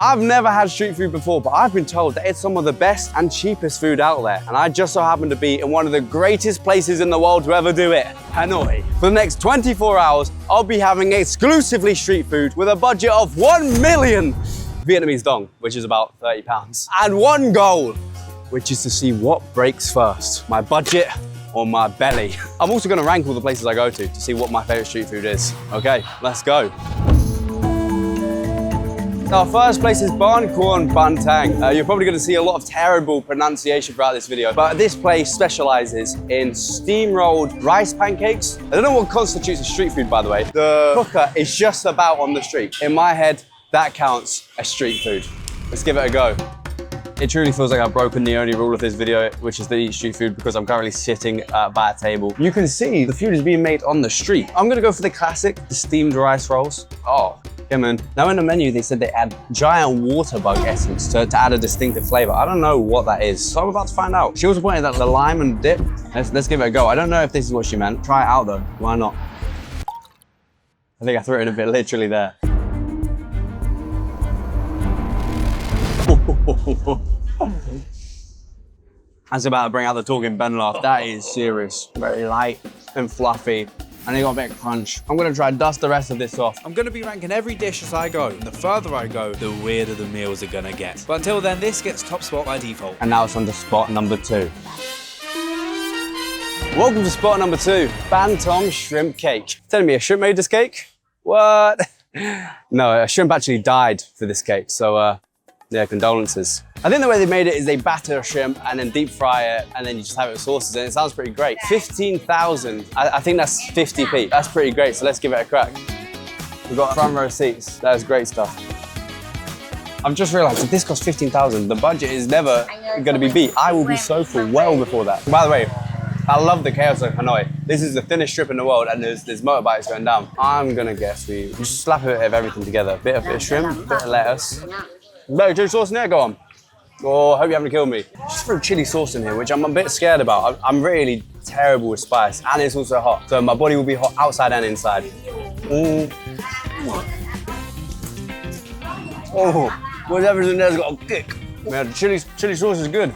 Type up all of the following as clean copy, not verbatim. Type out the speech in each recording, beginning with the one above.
I've never had street food before, but I've been told that it's some of the best and cheapest food out there. And I just so happen to be in one of the greatest places in the world to ever do it, Hanoi. For the next 24 hours, I'll be having exclusively street food with a budget of 1 million Vietnamese dong, which is about 30 pounds. And one goal, which is to see what breaks first, my budget or my belly. I'm also gonna rank all the places I go to see what my favorite street food is. Okay, let's go. Our first place is Banh Tang. You're probably gonna see a lot of terrible pronunciation throughout this video, but this place specializes in steam-rolled rice pancakes. I don't know what constitutes a street food, by the way. The cooker is just about on the street. In my head, that counts as street food. Let's give it a go. It truly feels like I've broken the only rule of this video, which is to eat street food, because I'm currently sitting by a table. You can see the food is being made on the street. I'm gonna go for the classic, the steamed rice rolls. Oh, yeah, man. Now in the menu, they said they add giant water bug essence to add a distinctive flavor. I don't know what that is, so I'm about to find out. She also pointed out the lime and dip. Let's give it a go. I don't know if this is what she meant. Try it out though, why not? I think I threw it in a bit literally there. That's about to bring out the talking Ben laugh. That is serious. Very light and fluffy. And they got a bit of crunch. I'm gonna try and dust the rest of this off. I'm gonna be ranking every dish as I go. And the further I go, the weirder the meals are gonna get. But until then, this gets top spot by default. And now it's on to spot number 2. Welcome to spot number 2, Banh shrimp cake. Telling me a shrimp made this cake? What? No, a shrimp actually died for this cake, so yeah, condolences. I think the way they made it is they batter a shrimp and then deep fry it, and then you just have it with sauces, and it sounds pretty great. 15,000, I think that's 50p. That's pretty great, so let's give it a crack. We've got front row seats. That is great stuff. I've just realized if this costs 15,000, the budget is never gonna be beat. I will be so full well before that. By the way, I love the chaos of Hanoi. This is the thinnest strip in the world, and there's motorbikes going down. I'm gonna guess we just slap a bit of everything together. Bit of shrimp, bit of lettuce. No, chili sauce in there, go on. Oh, I hope you haven't killed me. Just threw chili sauce in here, which I'm a bit scared about. I'm really terrible with spice, and it's also hot. So my body will be hot outside and inside. Oh, whatever's in there's got a kick. Man, chili sauce is good.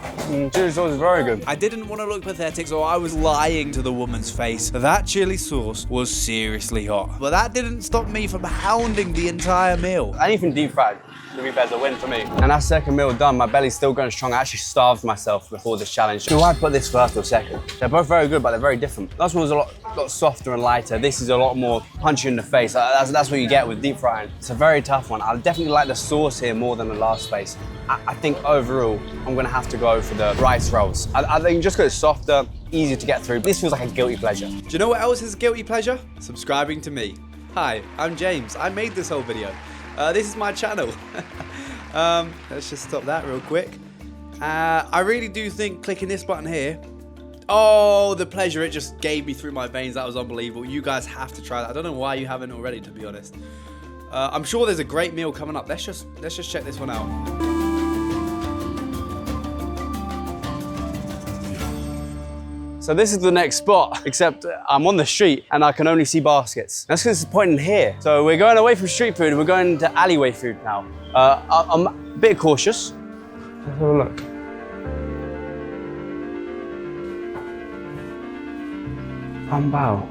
Chili sauce is very good. I didn't want to look pathetic, so I was lying to the woman's face. That chili sauce was seriously hot. But that didn't stop me from hounding the entire meal. Anything deep fried would be better win for me. And that second meal done, my belly's still going strong. I actually starved myself before this challenge. Do I put this first or second? They're both very good, but they're very different. Last one was a lot softer and lighter. This is a lot more punchy in the face. That's what you get with deep frying. It's a very tough one. I definitely like the sauce here more than the last place. I think overall, I'm gonna have to go for the rice rolls. I think just because it's softer, easier to get through. This feels like a guilty pleasure. Do you know what else is a guilty pleasure? Subscribing to me. Hi, I'm James. I made this whole video. This is my channel. Let's just stop that real quick. I really do think clicking this button here, oh, the pleasure it just gave me through my veins, that was unbelievable. You guys have to try that. I don't know why you haven't already, to be honest. I'm sure there's a great meal coming up. Let's just check this one out. So this is the next spot, except I'm on the street and I can only see baskets. That's because it's pointing here. So we're going away from street food and we're going to alleyway food now. I'm a bit cautious. Let's have a look. Banh bao.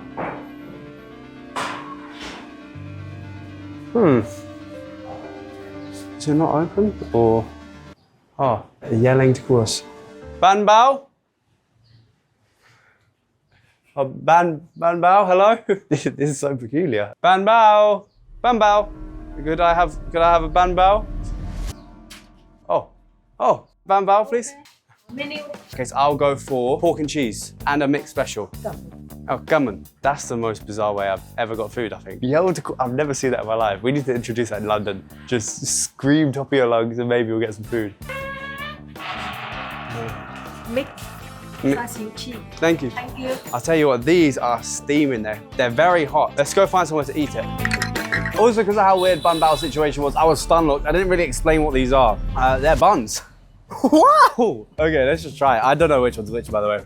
Is it not open or? Oh, they're yelling to us. Banh bao? Oh, Banh bao, hello? This is so peculiar. Banh bao, Banh bao. Could I have a Banh bao? Oh, Banh bao, please. Menu. Okay, so I'll go for pork and cheese and a mixed special. Oh, gammon. That's the most bizarre way I've ever got food, I think. I've never seen that in my life. We need to introduce that in London. Just scream top of your lungs and maybe we'll get some food. Mix. Thank you. Thank you. I'll tell you what, these are steaming there. They're very hot. Let's go find somewhere to eat it. Also, because of how weird Banh bao situation was, I was stunned. Look, I didn't really explain what these are. They're buns. Wow! Okay, let's just try it. I don't know which one's which, by the way.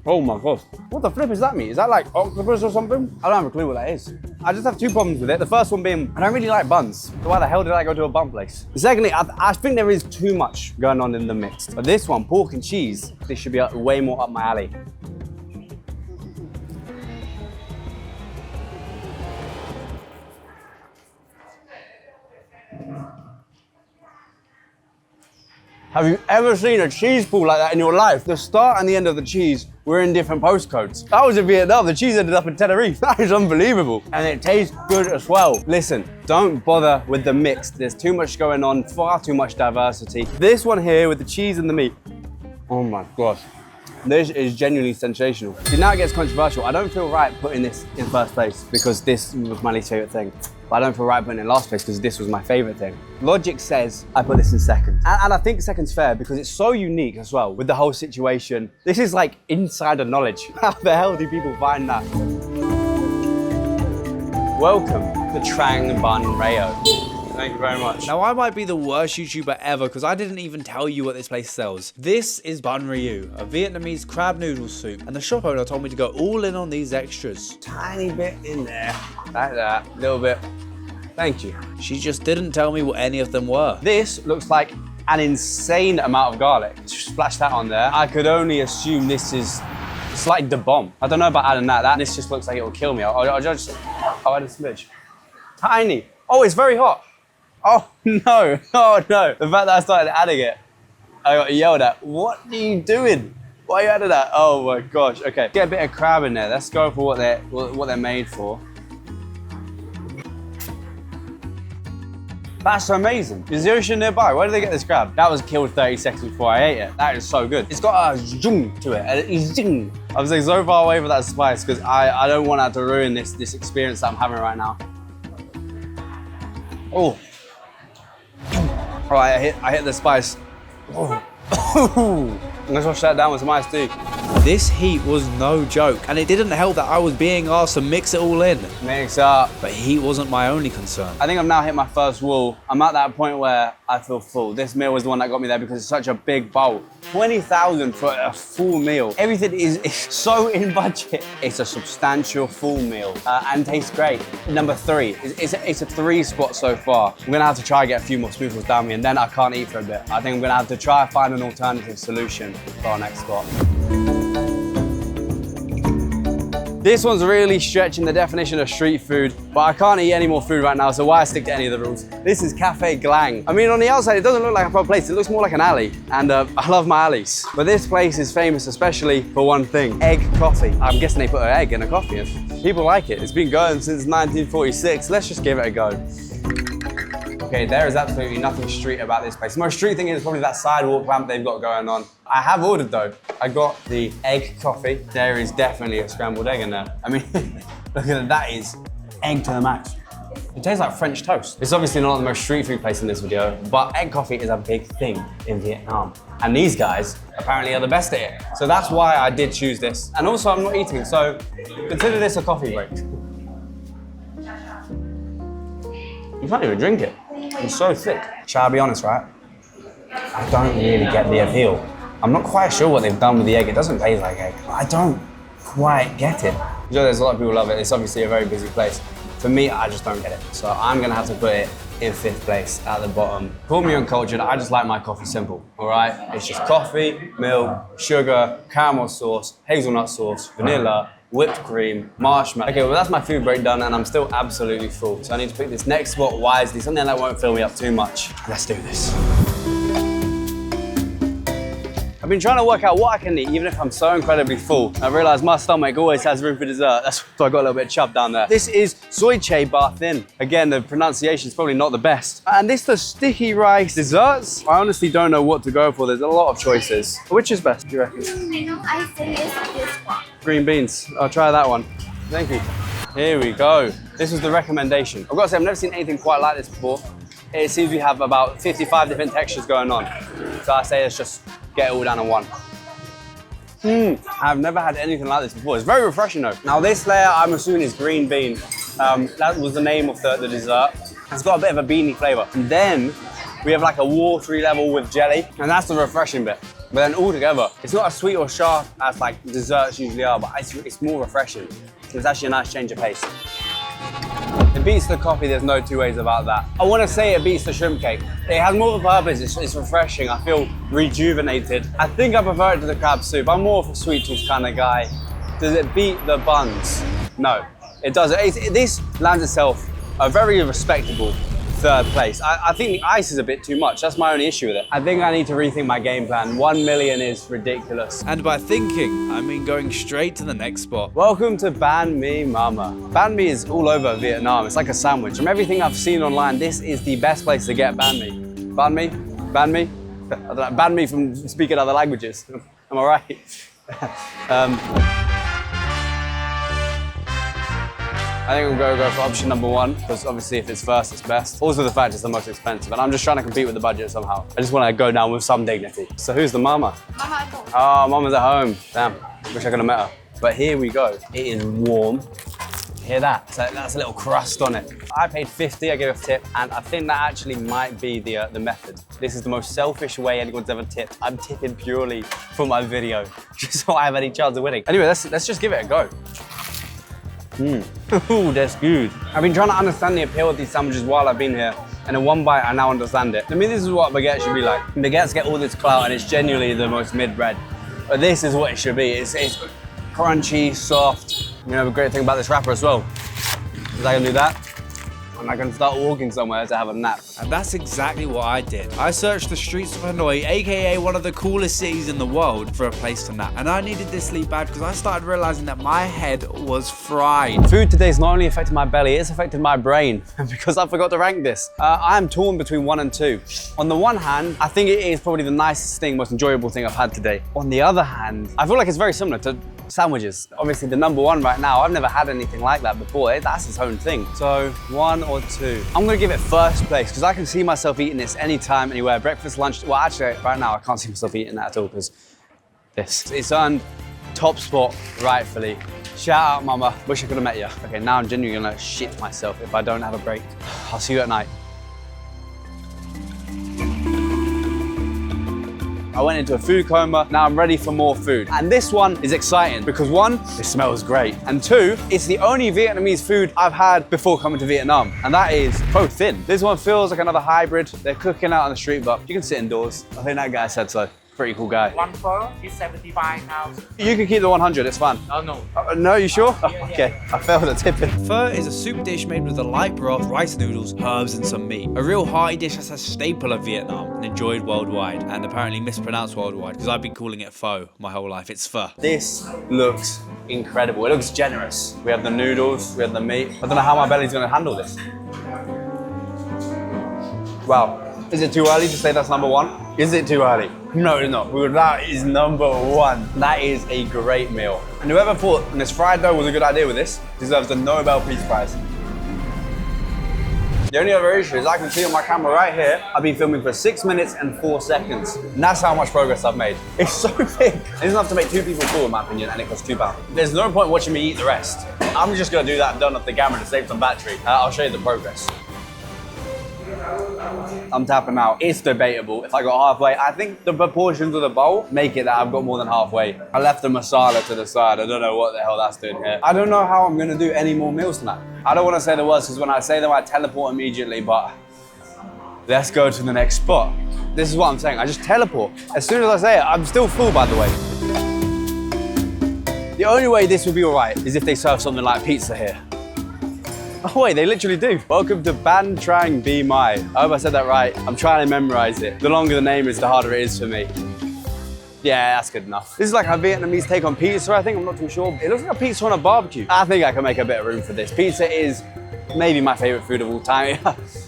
Oh my gosh. What the flip is that meat? Is that like octopus or something? I don't have a clue what that is. I just have two problems with it. The first one being, I don't really like buns. So why the hell did I go to a bun place? Secondly, I think there is too much going on in the mix. But this one, pork and cheese, this should be way more up my alley. Have you ever seen a cheese pool like that in your life? The start and the end of the cheese were in different postcodes. I was in Vietnam, the cheese ended up in Tenerife. That is unbelievable. And it tastes good as well. Listen, don't bother with the mix. There's too much going on, far too much diversity. This one here with the cheese and the meat, oh my gosh. This is genuinely sensational. See, now it gets controversial. I don't feel right putting this in first place because this was my least favorite thing. But I don't feel right putting it in last place because this was my favorite thing. Logic says I put this in second. And I think second's fair because it's so unique as well with the whole situation. This is like insider knowledge. How the hell do people find that? Welcome to Trang Banh Rayo. Thank you very much. Now, I might be the worst YouTuber ever because I didn't even tell you what this place sells. This is Banh Ryu, a Vietnamese crab noodle soup, and the shop owner told me to go all in on these extras. Tiny bit in there, like that, a little bit. Thank you. She just didn't tell me what any of them were. This looks like an insane amount of garlic. Splash that on there. I could only assume this is, it's like the bomb. I don't know about adding that. This just looks like it will kill me. I'll add a smidge. Tiny. Oh, it's very hot. Oh no, oh no. The fact that I started adding it, I got yelled at. What are you doing? Why are you adding that? Oh my gosh, okay. Get a bit of crab in there. Let's go for what they're made for. That's amazing. Is the ocean nearby? Where did they get this crab? That was killed 30 seconds before I ate it. That is so good. It's got a zing to it. I'm saying so far away from that spice because I don't want that to ruin this experience that I'm having right now. Oh. All right, I hit the spice. Oh. Let's wash that down with some iced tea. This heat was no joke, and it didn't help that I was being asked to mix it all in. Mix up. But heat wasn't my only concern. I think I've now hit my first wall. I'm at that point where I feel full. This meal was the one that got me there because it's such a big bowl. 20,000 for a full meal. Everything is so in budget. It's a substantial full meal and tastes great. Number 3, it's a 3 spot so far. I'm gonna have to try and get a few more spoonfuls down me and then I can't eat for a bit. I think I'm gonna have to try and find an alternative solution for our next spot. This one's really stretching the definition of street food, but I can't eat any more food right now, so why stick to any of the rules? This is Cafe Glang. I mean, on the outside, it doesn't look like a proper place. It looks more like an alley, and I love my alleys. But this place is famous especially for one thing, egg coffee. I'm guessing they put an egg in a coffee, and people like it. It's been going since 1946. Let's just give it a go. Okay, there is absolutely nothing street about this place. The most street thing is probably that sidewalk lamp they've got going on. I have ordered though. I got the egg coffee. There is definitely a scrambled egg in there. I mean, look at that is egg to the max. It tastes like French toast. It's obviously not the most street food place in this video, but egg coffee is a big thing in Vietnam. And these guys apparently are the best at it. So that's why I did choose this. And also I'm not eating, so consider this a coffee break. You can't even drink it. It's so thick. Shall I be honest, right? I don't really get the appeal. I'm not quite sure what they've done with the egg. It doesn't taste like egg. I don't quite get it. I'm sure there's a lot of people who love it. It's obviously a very busy place. For me, I just don't get it. So I'm gonna have to put it in 5th place at the bottom. Call me uncultured, I just like my coffee simple, all right? It's just coffee, milk, sugar, caramel sauce, hazelnut sauce, vanilla, whipped cream, marshmallow. Okay, well that's my food break done and I'm still absolutely full. So I need to pick this next spot wisely, something that won't fill me up too much. Let's do this. I've been trying to work out what I can eat even if I'm so incredibly full. I realized my stomach always has room for dessert. That's why I got a little bit of chub down there. This is soy che bar thin. Again, the pronunciation is probably not the best. And this is sticky rice desserts. I honestly don't know what to go for. There's a lot of choices. Which is best, do you reckon? I think it's this one. Green beans. I'll try that one. Thank you. Here we go. This was the recommendation. I've got to say, I've never seen anything quite like this before. It seems we have about 55 different textures going on. So I say let's just get it all down in one. I've never had anything like this before. It's very refreshing though. Now this layer, I'm assuming is green bean. That was the name of the dessert. It's got a bit of a beany flavor. And then we have like a watery level with jelly, and that's the refreshing bit. But then altogether, it's not as sweet or sharp as like desserts usually are, but it's more refreshing. It's actually a nice change of pace. It beats the coffee, there's no two ways about that. I want to say it beats the shrimp cake. It has more of a purpose, it's refreshing, I feel rejuvenated. I think I prefer it to the crab soup. I'm more of a sweet tooth kind of guy. Does it beat the buns? No, it doesn't. This lands itself a very respectable third place. I think the ice is a bit too much. That's my only issue with it. I think I need to rethink my game plan. 1 million is ridiculous. And by thinking, I mean going straight to the next spot. Welcome to Banh Mi Mama. Banh Mi is all over Vietnam. It's like a sandwich. From everything I've seen online, this is the best place to get banh mi. Banh mi? Banh mi? I don't know, banh mi from speaking other languages. Am I right? I think we'll go for option number 1, because obviously if it's first, it's best. Also the fact it's the most expensive, and I'm just trying to compete with the budget somehow. I just want to go down with some dignity. So who's the mama? Mama at home. Oh, mama's at home. Damn, wish I could have met her. But here we go. It is warm. Hear that? So that's a little crust on it. I paid 50, I gave a tip, and I think that actually might be the method. This is the most selfish way anyone's ever tipped. I'm tipping purely for my video, just so I have any chance of winning. Anyway, let's just give it a go. Ooh, that's good. I've been trying to understand the appeal of these sandwiches while I've been here, and in one bite, I now understand it. To me, this is what baguette should be like. Baguettes get all this clout, and it's genuinely the most mid-bread. But this is what it should be. It's crunchy, soft. You know, the great thing about this wrapper as well is I can do that, and I can start walking somewhere to have a nap. And that's exactly what I did. I searched the streets of Hanoi, aka one of the coolest cities in the world, for a place to nap. And I needed this sleep bad because I started realizing that my head was fried. Food today has not only affected my belly, it's affected my brain because I forgot to rank this. I am torn between 1 and 2. On the one hand, I think it is probably the nicest thing, most enjoyable thing I've had today. On the other hand, I feel like it's very similar to sandwiches. Obviously the number 1 right now, I've never had anything like that before. That's its own thing. So 1 or 2. I'm gonna give it first place because I can see myself eating this anytime, anywhere. Breakfast, lunch. Well, actually, right now I can't see myself eating that at all because it's earned top spot rightfully. Shout out, mama. Wish I could have met you. Okay, now I'm genuinely gonna shit myself if I don't have a break. I'll see you at night. I went into a food coma, now I'm ready for more food. And this one is exciting because 1, it smells great. And 2, it's the only Vietnamese food I've had before coming to Vietnam. And that is pho thin. This one feels like another hybrid. They're cooking out on the street, but you can sit indoors. I think that guy said so. Pretty cool guy. 1 pho is 75 now. You can keep the 100, it's fine. Oh no. No, you sure? Oh, okay, I failed at tipping. Pho is a soup dish made with a light broth, rice noodles, herbs and some meat. A real hearty dish that's a staple of Vietnam and enjoyed worldwide, and apparently mispronounced worldwide because I've been calling it pho my whole life. It's pho. This looks incredible. It looks generous. We have the noodles, we have the meat. I don't know how my belly's gonna handle this. Wow. Is it too early to say that's number 1? Is it too early? No, it's not. That is number 1. That is a great meal. And whoever thought this fried dough was a good idea with this deserves the Nobel Peace Prize. The only other issue is I can see on my camera right here, I've been filming for 6 minutes and 4 seconds. And that's how much progress I've made. It's so big. It's enough to make 2 people full in my opinion, and it costs £2. There's no point watching me eat the rest. I'm just gonna do that and done off the camera to save some battery. I'll show you the progress. I'm tapping out. It's debatable. If I got halfway, I think the proportions of the bowl make it that I've got more than halfway. I left the masala to the side. I don't know what the hell that's doing here. I don't know how I'm gonna do any more meals tonight. I don't wanna say the words because when I say them, I teleport immediately, but let's go to the next spot. This is what I'm saying. I just teleport. As soon as I say it, I'm still full, by the way. The only way this would be all right is if they serve something like pizza here. Oh wait, they literally do. Welcome to Ban Trang Be My. I hope I said that right. I'm trying to memorize it. The longer the name is, the harder it is for me. Yeah, that's good enough. This is like a Vietnamese take on pizza, I think. I'm not too sure. It looks like a pizza on a barbecue. I think I can make a bit of room for this. Pizza is maybe my favorite food of all time.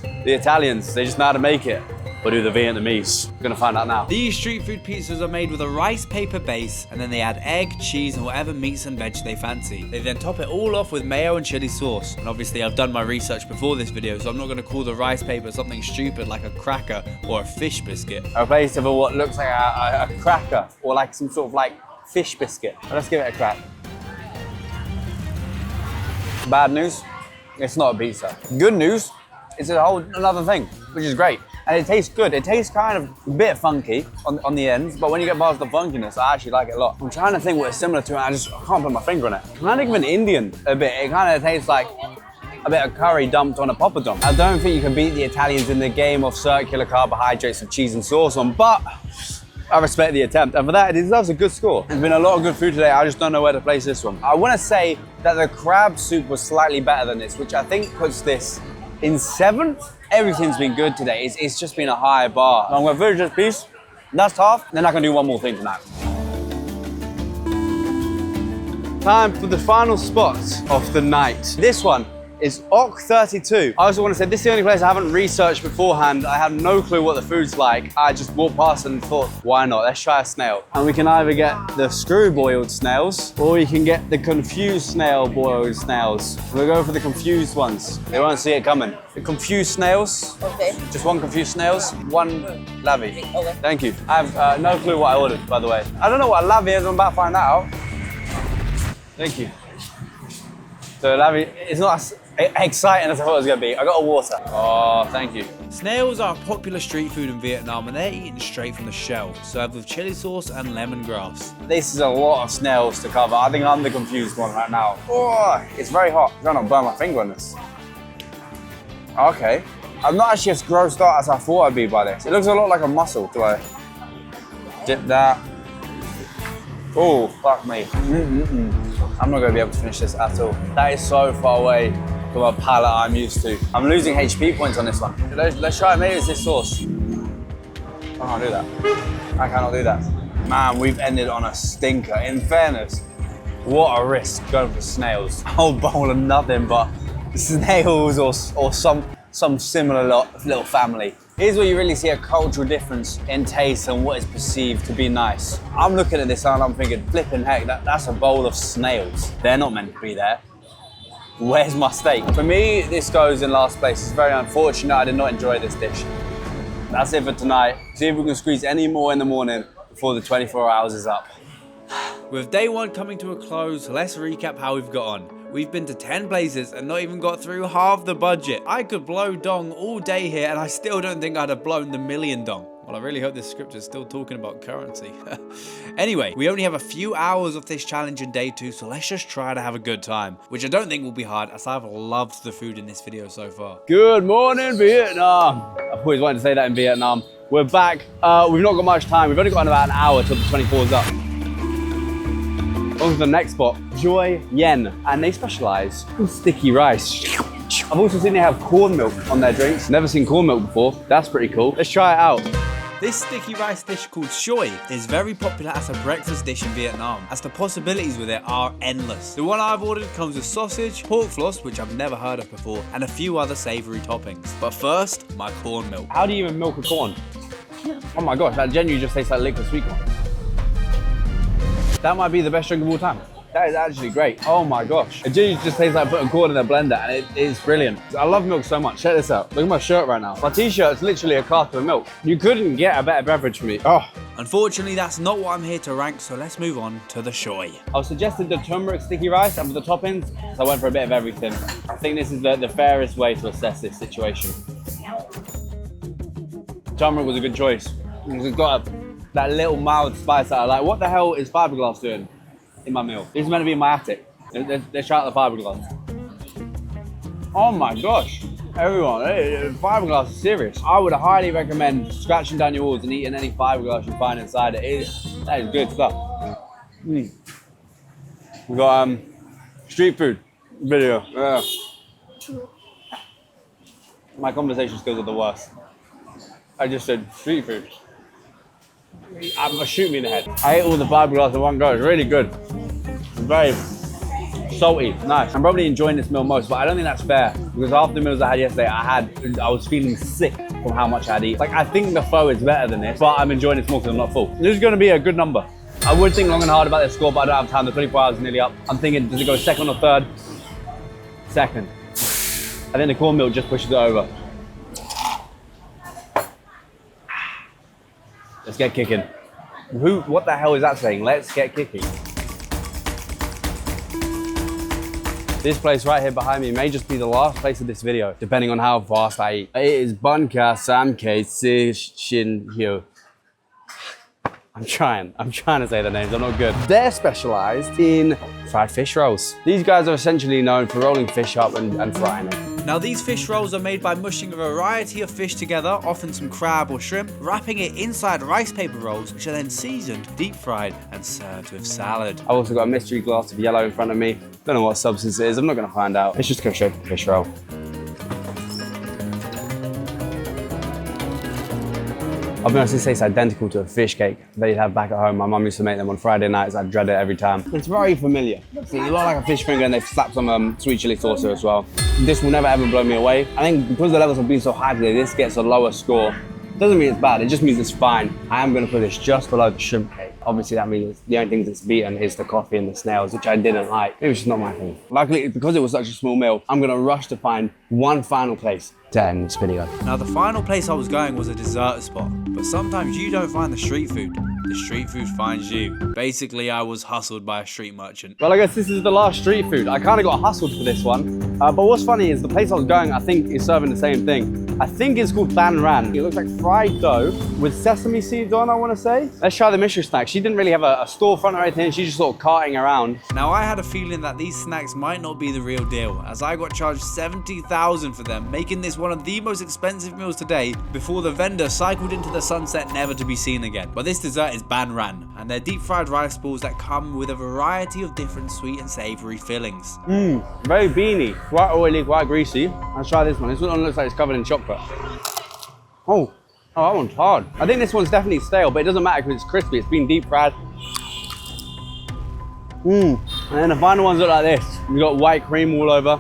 The Italians, they just know how to make it. But do the Vietnamese? We're gonna find out now. These street food pizzas are made with a rice paper base, and then they add egg, cheese, and whatever meats and veg they fancy. They then top it all off with mayo and chili sauce. And obviously I've done my research before this video, so I'm not gonna call the rice paper something stupid like a cracker or a fish biscuit. I replaced it with what looks like a cracker or like some sort of like fish biscuit. But let's give it a crack. Bad news, it's not a pizza. Good news, it's a whole another thing, which is great. And it tastes good. It tastes kind of a bit funky on the ends, but when you get past the funkiness, I actually like it a lot. I'm trying to think what it's similar to, and I can't put my finger on it. Kind of think of an Indian a bit. It kind of tastes like a bit of curry dumped on a poppadom. I don't think you can beat the Italians in the game of circular carbohydrates with cheese and sauce on, but I respect the attempt. And for that, it deserves a good score. There's been a lot of good food today. I just don't know where to place this one. I want to say that the crab soup was slightly better than this, which I think puts this in 7th. Everything's been good today. It's just been a high bar. I'm going to finish this piece. That's half. Then I can do one more thing tonight. Time for the final spot of the night. This one is Oc 32. I also want to say this is the only place I haven't researched beforehand. I have no clue what the food's like. I just walked past and thought, why not? Let's try a snail. And we can either get the screw boiled snails or you can get the confused snail boiled snails. We'll go for the confused ones. They won't see it coming. The confused snails. Okay. Just one confused snails, one lavy. Okay. Thank you. I have no clue what I ordered, by the way. I don't know what a lavy is. I'm about to find out. Thank you. So lavy, it's not as exciting as I thought it was going to be. I got a water. Oh, thank you. Snails are a popular street food in Vietnam and they're eaten straight from the shell, served with chili sauce and lemongrass. This is a lot of snails to cover. I think I'm the confused one right now. Oh, it's very hot. I'm trying to burn my finger on this. Okay. I'm not actually as grossed out as I thought I'd be by this. It looks a lot like a mussel. Do I dip that? Oh, fuck me. I'm not going to be able to finish this at all. That is so far away from a palate I'm used to. I'm losing HP points on this one. Let's try it. Maybe it's this sauce. I can't do that. I cannot do that. Man, we've ended on a stinker. In fairness, what a risk going for snails. A whole bowl of nothing but snails or some similar little family. Here's where you really see a cultural difference in taste and what is perceived to be nice. I'm looking at this and I'm thinking, flipping heck, that's a bowl of snails. They're not meant to be there. Where's my steak? For me, this goes in last place. It's very unfortunate. I did not enjoy this dish. That's it for tonight. See if we can squeeze any more in the morning before the 24 hours is up. With day 1 coming to a close, let's recap how we've got on. We've been to 10 places and not even got through half the budget. I could blow dong all day here and I still don't think I'd have blown the million dong. Well, I really hope this script is still talking about currency. Anyway, we only have a few hours of this challenge in day 2, so let's just try to have a good time, which I don't think will be hard as I've loved the food in this video so far. Good morning, Vietnam. I've always wanted to say that in Vietnam. We're back. We've not got much time. We've only got about an hour till the 24's up. On to the next spot, Joy Yen, and they specialize in sticky rice. I've also seen they have corn milk on their drinks. Never seen corn milk before. That's pretty cool. Let's try it out. This sticky rice dish called Xôi is very popular as a breakfast dish in Vietnam, as the possibilities with it are endless. The one I've ordered comes with sausage, pork floss, which I've never heard of before, and a few other savoury toppings. But first, my corn milk. How do you even milk a corn? Oh my gosh, that genuinely just tastes like liquid sweet corn. That might be the best drink of all time. That is actually great. Oh my gosh. It genuinely just tastes like putting corn in a blender and it is brilliant. I love milk so much. Check this out. Look at my shirt right now. My t-shirt's literally a carton of milk. You couldn't get a better beverage for me. Oh. Unfortunately, that's not what I'm here to rank, so let's move on to the Xôi. I was suggested the turmeric sticky rice and for the toppings, so I went for a bit of everything. I think this is the fairest way to assess this situation. Turmeric was a good choice. It's got that little mild spice that I like. What the hell is fiberglass doing in my meal? This is meant to be in my attic. Let's try out the fiberglass. Oh my gosh. Everyone, fiberglass is serious. I would highly recommend scratching down your walls and eating any fiberglass you find inside it. That is good stuff. We got street food video. My conversation skills are the worst. I just said street food. I'm gonna shoot me in the head. I ate all the fiberglass in one go. It's really good. It's very salty, nice. I'm probably enjoying this meal most, but I don't think that's fair because after the meals I had yesterday, I was feeling sick from how much I'd eat. Like, I think the pho is better than this, but I'm enjoying this more because I'm not full. This is gonna be a good number. I would think long and hard about this score, but I don't have time. The 24 hours is nearly up. I'm thinking, does it go second or third? Second. I think the corn milk just pushes it over. Let's get kicking. What the hell is that saying? Let's get kicking. This place right here behind me may just be the last place of this video, depending on how fast I eat. It is Banh Shin Hyo. I'm trying to say the names, I'm not good. They're specialized in fried fish rolls. These guys are essentially known for rolling fish up and frying it. Now these fish rolls are made by mushing a variety of fish together, often some crab or shrimp, wrapping it inside rice paper rolls, which are then seasoned, deep fried, and served with salad. I've also got a mystery glass of yellow in front of me. Don't know what substance it is, I'm not gonna find out. Let's just go straight for the fish roll. I'll be honest, this tastes identical to a fish cake that you'd have back at home. My mum used to make them on Friday nights. I dread it every time. It's very familiar. It's a lot like a fish finger, and they've slapped some sweet chili sauce here as well. This will never ever blow me away. I think because the levels have been so high today, this gets a lower score. Doesn't mean it's bad, it just means it's fine. I am gonna put this just below the shrimp cake. Obviously that means the only things that's beaten is the coffee and the snails, which I didn't like. It was just not my thing. Luckily, because it was such a small meal, I'm gonna rush to find one final place to end this video. Now the final place I was going was a dessert spot, but sometimes you don't find the street food. The street food finds you. Basically, I was hustled by a street merchant. Well, I guess this is the last street food. I kind of got hustled for this one. But what's funny is the place I was going, I think, is serving the same thing. I think it's called Banh Ran. It looks like fried dough with sesame seeds on, I want to say. Let's try the mystery snack. She didn't really have a storefront or anything. She's just sort of carting around. Now, I had a feeling that these snacks might not be the real deal, as I got charged 70,000 for them, making this one of the most expensive meals today before the vendor cycled into the sunset never to be seen again. But this dessert is Banh Ran, and they're deep fried rice balls that come with a variety of different sweet and savory fillings. Very beany, quite oily, quite greasy. Let's try this one. This one looks like it's covered in chocolate. Oh, that one's hard. I think this one's definitely stale, but it doesn't matter because it's crispy. It's been deep fried. And then the final ones look like this. We've got white cream all over.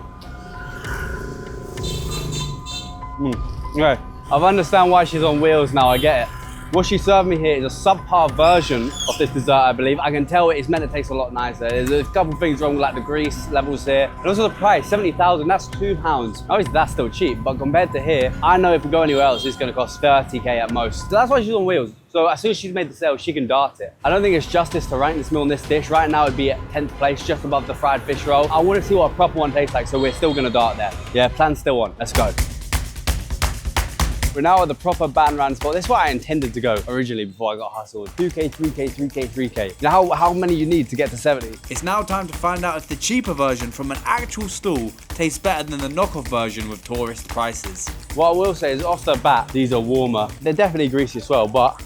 Okay, I understand why she's on wheels now, I get it. What she served me here is a subpar version of this dessert, I believe. I can tell it's meant to taste a lot nicer. There's a couple things wrong with like the grease levels here. And also the price, 70,000, that's £2. Obviously that's still cheap, but compared to here, I know if we go anywhere else, it's gonna cost 30k at most. So that's why she's on wheels. So as soon as she's made the sale, she can dart it. I don't think it's justice to rank this meal in this dish. Right now it'd be at 10th place, just above the fried fish roll. I wanna see what a proper one tastes like, so we're still gonna dart there. Yeah, plan's still on, let's go. We're now at the proper Banh Ran spot. This is where I intended to go originally before I got hustled. 2k, 3k, 3k, 3k. You know how many you need to get to 70? It's now time to find out if the cheaper version from an actual stall tastes better than the knockoff version with tourist prices. What I will say is off the bat, these are warmer. They're definitely greasy as well, but...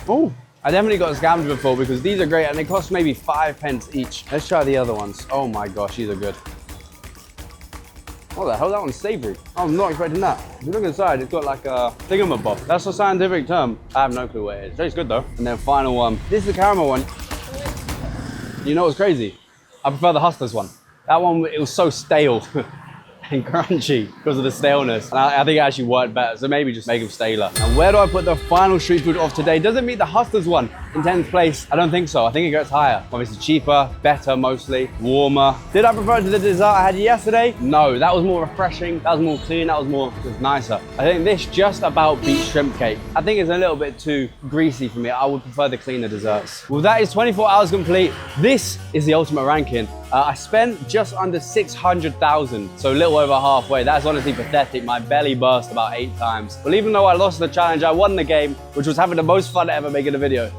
Oh, I definitely got scammed before because these are great and they cost maybe 5 pence each. Let's try the other ones. Oh my gosh, these are good. What the hell, that one's savory. I'm not expecting that. If you look inside, it's got like a thingamabob. That's a scientific term. I have no clue what it is. It tastes good though. And then final one. This is the caramel one. You know what's crazy? I prefer the Hustlers one. That one, it was so stale and crunchy because of the staleness. And I think it actually worked better, so maybe just make them staler. And where do I put the final street food of today? Does it meet the Hustlers one in 10th place? I don't think so. I think it goes higher. Obviously cheaper, better mostly, warmer. Did I prefer it to the dessert I had yesterday? No, that was more refreshing. That was more clean. That was more just nicer. I think this just about beats shrimp cake. I think it's a little bit too greasy for me. I would prefer the cleaner desserts. Well, that is 24 hours complete. This is the ultimate ranking. I spent just under 600,000, so a little over halfway. That's honestly pathetic. My belly burst about 8 times. Well, even though I lost the challenge, I won the game, which was having the most fun ever making a video.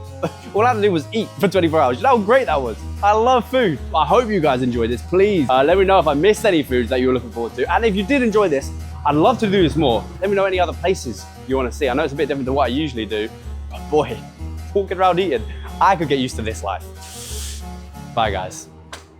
All I had to do was eat for 24 hours. You know how great that was? I love food. I hope you guys enjoyed this. Please let me know if I missed any foods that you were looking forward to. And if you did enjoy this, I'd love to do this more. Let me know any other places you want to see. I know it's a bit different to what I usually do, but boy, walking around eating, I could get used to this life. Bye, guys.